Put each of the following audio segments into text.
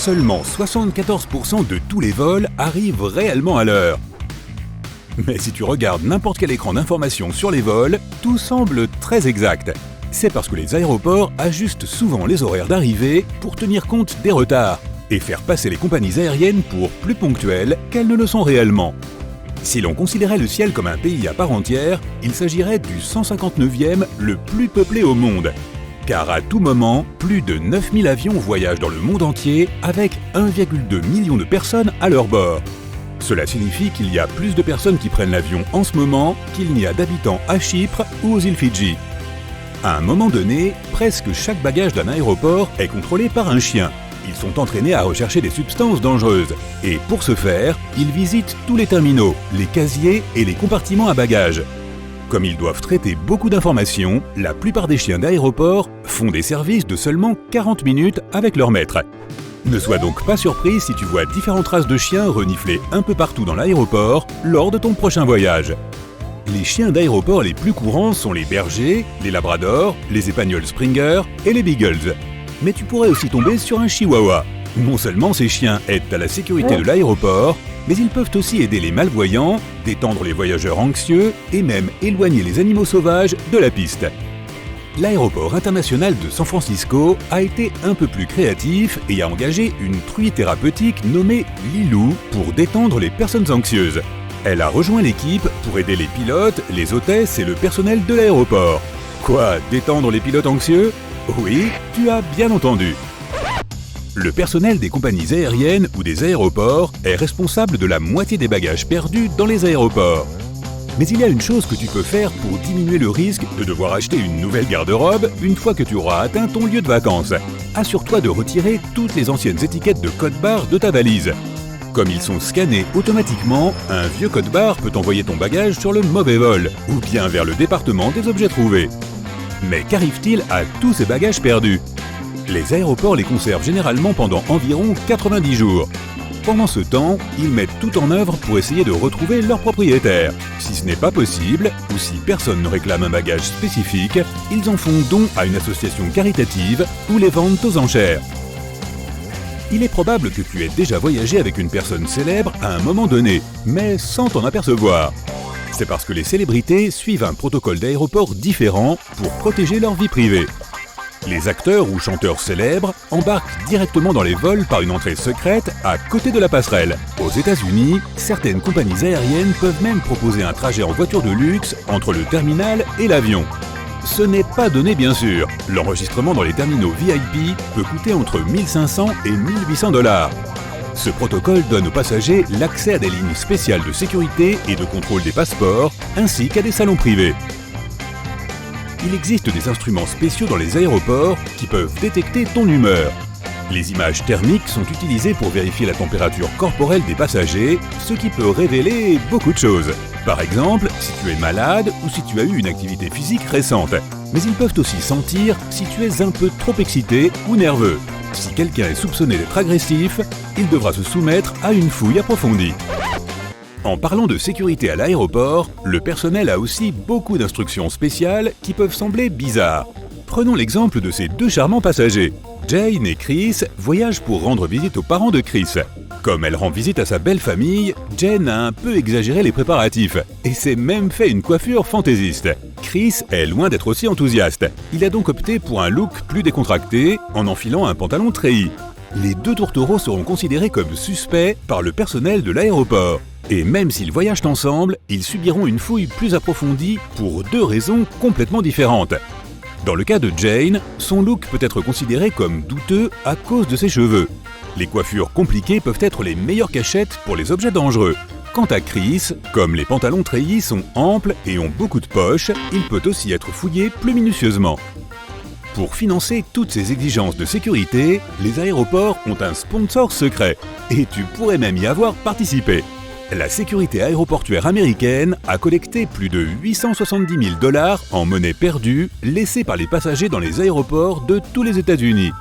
seulement 74% de tous les vols arrivent réellement à l'heure. Mais si tu regardes n'importe quel écran d'information sur les vols, tout semble très exact. C'est parce que les aéroports ajustent souvent les horaires d'arrivée pour tenir compte des retards et faire passer les compagnies aériennes pour plus ponctuelles qu'elles ne le sont réellement. Si l'on considérait le ciel comme un pays à part entière, il s'agirait du 159e le plus peuplé au monde. Car à tout moment, plus de 9000 avions voyagent dans le monde entier avec 1,2 million de personnes à leur bord. Cela signifie qu'il y a plus de personnes qui prennent l'avion en ce moment qu'il n'y a d'habitants à Chypre ou aux îles Fidji. À un moment donné, presque chaque bagage d'un aéroport est contrôlé par un chien. Ils sont entraînés à rechercher des substances dangereuses. Et pour ce faire, ils visitent tous les terminaux, les casiers et les compartiments à bagages. Comme ils doivent traiter beaucoup d'informations, la plupart des chiens d'aéroport font des services de seulement 40 minutes avec leur maître. Ne sois donc pas surpris si tu vois différentes races de chiens renifler un peu partout dans l'aéroport lors de ton prochain voyage. Les chiens d'aéroport les plus courants sont les bergers, les labradors, les épagnols Springer et les beagles. Mais tu pourrais aussi tomber sur un chihuahua. Non seulement ces chiens aident à la sécurité de l'aéroport, mais ils peuvent aussi aider les malvoyants, détendre les voyageurs anxieux et même éloigner les animaux sauvages de la piste. L'aéroport international de San Francisco a été un peu plus créatif et a engagé une truie thérapeutique nommée Lilou pour détendre les personnes anxieuses. Elle a rejoint l'équipe pour aider les pilotes, les hôtesses et le personnel de l'aéroport. Quoi, détendre les pilotes anxieux ? Oui, tu as bien entendu. Le personnel des compagnies aériennes ou des aéroports est responsable de la moitié des bagages perdus dans les aéroports. Mais il y a une chose que tu peux faire pour diminuer le risque de devoir acheter une nouvelle garde-robe une fois que tu auras atteint ton lieu de vacances. Assure-toi de retirer toutes les anciennes étiquettes de code-barre de ta valise. Comme ils sont scannés automatiquement, un vieux code-barre peut envoyer ton bagage sur le mauvais vol ou bien vers le département des objets trouvés. Mais qu'arrive-t-il à tous ces bagages perdus ? Les aéroports les conservent généralement pendant environ 90 jours. Pendant ce temps, ils mettent tout en œuvre pour essayer de retrouver leur propriétaire. Si ce n'est pas possible, ou si personne ne réclame un bagage spécifique, ils en font don à une association caritative ou les vendent aux enchères. Il est probable que tu aies déjà voyagé avec une personne célèbre à un moment donné, mais sans t'en apercevoir. C'est parce que les célébrités suivent un protocole d'aéroport différent pour protéger leur vie privée. Les acteurs ou chanteurs célèbres embarquent directement dans les vols par une entrée secrète à côté de la passerelle. Aux États-Unis, certaines compagnies aériennes peuvent même proposer un trajet en voiture de luxe entre le terminal et l'avion. Ce n'est pas donné bien sûr. L'enregistrement dans les terminaux VIP peut coûter entre 1500 et 1800 $. Ce protocole donne aux passagers l'accès à des lignes spéciales de sécurité et de contrôle des passeports, ainsi qu'à des salons privés. Il existe des instruments spéciaux dans les aéroports qui peuvent détecter ton humeur. Les images thermiques sont utilisées pour vérifier la température corporelle des passagers, ce qui peut révéler beaucoup de choses. Par exemple, si tu es malade ou si tu as eu une activité physique récente. Mais ils peuvent aussi sentir si tu es un peu trop excité ou nerveux. Si quelqu'un est soupçonné d'être agressif, il devra se soumettre à une fouille approfondie. En parlant de sécurité à l'aéroport, le personnel a aussi beaucoup d'instructions spéciales qui peuvent sembler bizarres. Prenons l'exemple de ces deux charmants passagers. Jane et Chris voyagent pour rendre visite aux parents de Chris. Comme elle rend visite à sa belle famille, Jane a un peu exagéré les préparatifs et s'est même fait une coiffure fantaisiste. Chris est loin d'être aussi enthousiaste. Il a donc opté pour un look plus décontracté en enfilant un pantalon treillis. Les deux tourtereaux seront considérés comme suspects par le personnel de l'aéroport. Et même s'ils voyagent ensemble, ils subiront une fouille plus approfondie pour deux raisons complètement différentes. Dans le cas de Jane, son look peut être considéré comme douteux à cause de ses cheveux. Les coiffures compliquées peuvent être les meilleures cachettes pour les objets dangereux. Quant à Chris, comme les pantalons treillis sont amples et ont beaucoup de poches, il peut aussi être fouillé plus minutieusement. Pour financer toutes ces exigences de sécurité, les aéroports ont un sponsor secret. Et tu pourrais même y avoir participé. La sécurité aéroportuaire américaine a collecté plus de 870 000 $ en monnaie perdue laissée par les passagers dans les aéroports de tous les États-Unis.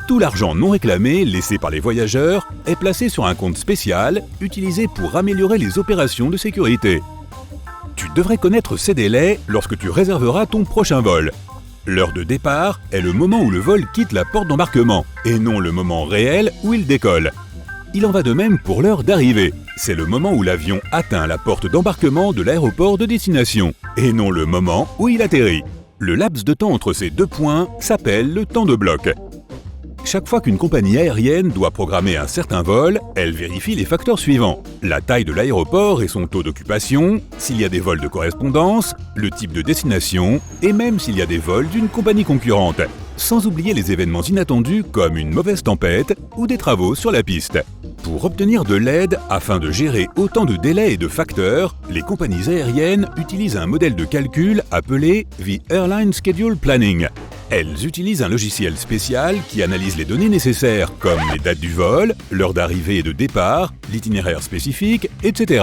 Tout l'argent non réclamé laissé par les voyageurs est placé sur un compte spécial utilisé pour améliorer les opérations de sécurité. Tu devrais connaître ces délais lorsque tu réserveras ton prochain vol. L'heure de départ est le moment où le vol quitte la porte d'embarquement, et non le moment réel où il décolle. Il en va de même pour l'heure d'arrivée. C'est le moment où l'avion atteint la porte d'embarquement de l'aéroport de destination, et non le moment où il atterrit. Le laps de temps entre ces deux points s'appelle le temps de bloc. Chaque fois qu'une compagnie aérienne doit programmer un certain vol, elle vérifie les facteurs suivants: la taille de l'aéroport et son taux d'occupation, s'il y a des vols de correspondance, le type de destination et même s'il y a des vols d'une compagnie concurrente. Sans oublier les événements inattendus comme une mauvaise tempête ou des travaux sur la piste. Pour obtenir de l'aide afin de gérer autant de délais et de facteurs, les compagnies aériennes utilisent un modèle de calcul appelé The Airline Schedule Planning. Elles utilisent un logiciel spécial qui analyse les données nécessaires comme les dates du vol, l'heure d'arrivée et de départ, l'itinéraire spécifique, etc.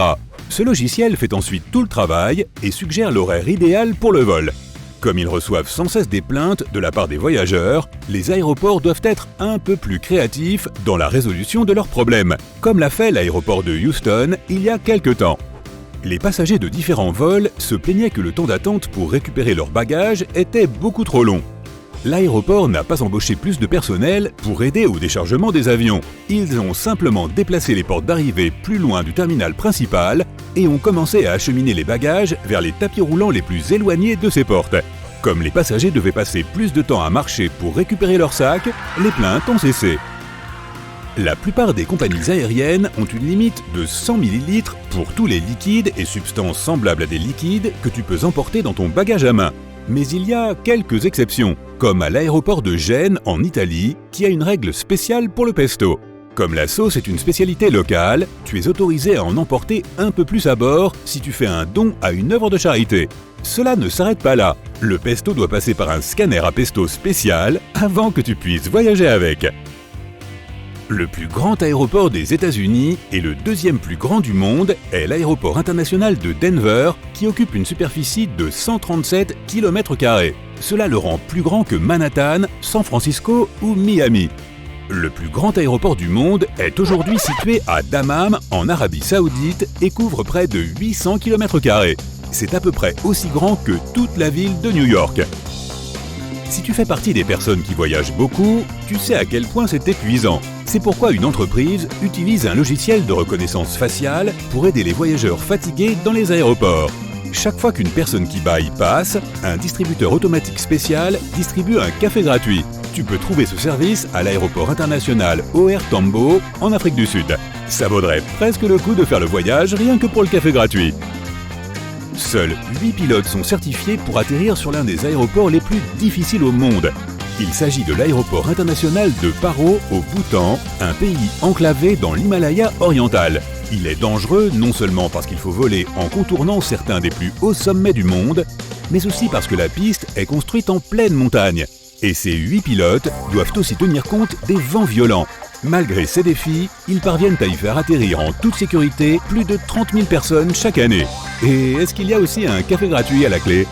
Ce logiciel fait ensuite tout le travail et suggère l'horaire idéal pour le vol. Comme ils reçoivent sans cesse des plaintes de la part des voyageurs, les aéroports doivent être un peu plus créatifs dans la résolution de leurs problèmes, comme l'a fait l'aéroport de Houston il y a quelque temps. Les passagers de différents vols se plaignaient que le temps d'attente pour récupérer leurs bagages était beaucoup trop long. L'aéroport n'a pas embauché plus de personnel pour aider au déchargement des avions. Ils ont simplement déplacé les portes d'arrivée plus loin du terminal principal et ont commencé à acheminer les bagages vers les tapis roulants les plus éloignés de ces portes. Comme les passagers devaient passer plus de temps à marcher pour récupérer leurs sacs, les plaintes ont cessé. La plupart des compagnies aériennes ont une limite de 100 ml pour tous les liquides et substances semblables à des liquides que tu peux emporter dans ton bagage à main. Mais il y a quelques exceptions, comme à l'aéroport de Gênes en Italie, qui a une règle spéciale pour le pesto. Comme la sauce est une spécialité locale, tu es autorisé à en emporter un peu plus à bord si tu fais un don à une œuvre de charité. Cela ne s'arrête pas là. Le pesto doit passer par un scanner à pesto spécial avant que tu puisses voyager avec. Le plus grand aéroport des États-Unis et le deuxième plus grand du monde est l'aéroport international de Denver qui occupe une superficie de 137 km². Cela le rend plus grand que Manhattan, San Francisco ou Miami. Le plus grand aéroport du monde est aujourd'hui situé à Dammam en Arabie Saoudite et couvre près de 800 km². C'est à peu près aussi grand que toute la ville de New York. Si tu fais partie des personnes qui voyagent beaucoup, tu sais à quel point c'est épuisant. C'est pourquoi une entreprise utilise un logiciel de reconnaissance faciale pour aider les voyageurs fatigués dans les aéroports. Chaque fois qu'une personne qui baille passe, un distributeur automatique spécial distribue un café gratuit. Tu peux trouver ce service à l'aéroport international OR Tambo en Afrique du Sud. Ça vaudrait presque le coup de faire le voyage rien que pour le café gratuit. Seuls 8 pilotes sont certifiés pour atterrir sur l'un des aéroports les plus difficiles au monde. Il s'agit de l'aéroport international de Paro au Bhoutan, un pays enclavé dans l'Himalaya oriental. Il est dangereux non seulement parce qu'il faut voler en contournant certains des plus hauts sommets du monde, mais aussi parce que la piste est construite en pleine montagne. Et ces 8 pilotes doivent aussi tenir compte des vents violents. Malgré ces défis, ils parviennent à y faire atterrir en toute sécurité plus de 30 000 personnes chaque année. Et est-ce qu'il y a aussi un café gratuit à la clé ?